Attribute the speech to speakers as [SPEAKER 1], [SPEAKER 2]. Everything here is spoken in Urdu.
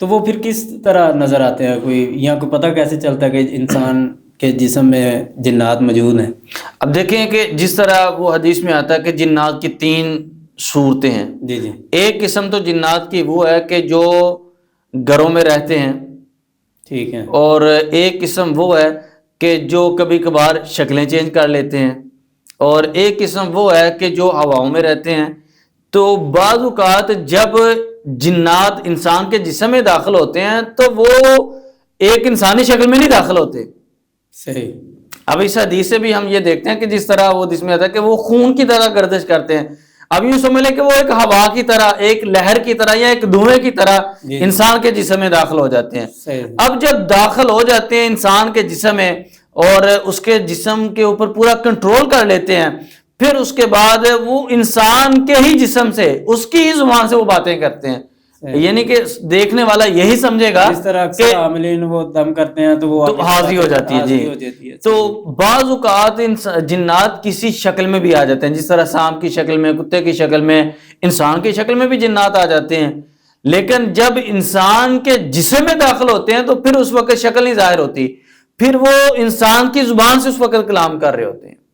[SPEAKER 1] تو وہ پھر کس طرح نظر آتے ہیں؟ کوئی یہاں کو پتہ کیسے چلتا ہے کہ انسان کے جسم میں جنات موجود ہیں؟
[SPEAKER 2] اب دیکھیں کہ جس طرح وہ حدیث میں آتا ہے کہ جنات کی 3 صورتیں ہیں.
[SPEAKER 1] جی جی.
[SPEAKER 2] ایک قسم تو جنات کی وہ ہے کہ جو گھروں میں رہتے ہیں،
[SPEAKER 1] ٹھیک ہے.
[SPEAKER 2] اور ایک قسم وہ ہے کہ جو کبھی کبھار شکلیں چینج کر لیتے ہیں، اور ایک قسم وہ ہے کہ جو ہواؤں میں رہتے ہیں. تو بعض اوقات جب جنات انسان کے جسم میں داخل ہوتے ہیں تو وہ ایک انسانی شکل میں نہیں داخل ہوتے.
[SPEAKER 1] صحیح.
[SPEAKER 2] اب اس حدیث سے بھی ہم یہ دیکھتے ہیں کہ جس طرح وہ حدیث میں آتا ہے کہ وہ خون کی طرح گردش کرتے ہیں. اب یوں سمجھ لیں کہ وہ ایک ہوا کی طرح، ایک لہر کی طرح یا ایک دھوئیں کی طرح انسان کے جسم میں داخل ہو جاتے ہیں.
[SPEAKER 1] صحیح.
[SPEAKER 2] اب جب داخل ہو جاتے ہیں انسان کے جسم میں اور اس کے جسم کے اوپر پورا کنٹرول کر لیتے ہیں، پھر اس کے بعد وہ انسان کے ہی جسم سے، اس کی ہی زبان سے وہ باتیں کرتے ہیں. یعنی کہ دیکھنے والا یہی سمجھے گا
[SPEAKER 1] جس طرح
[SPEAKER 2] کہ
[SPEAKER 1] اکثر عاملین وہ دم کرتے ہیں تو وہ
[SPEAKER 2] حاضری ہو جاتی ہے. جی. تو بعض اوقات جنات کسی شکل میں بھی آ جاتے ہیں، جس طرح سانپ کی شکل میں، کتے کی شکل میں، انسان کی شکل میں بھی جنات آ جاتے ہیں. لیکن جب انسان کے جسم میں داخل ہوتے ہیں تو پھر اس وقت شکل نہیں ظاہر ہوتی، پھر وہ انسان کی زبان سے اس وقت کلام کر رہے ہوتے ہیں.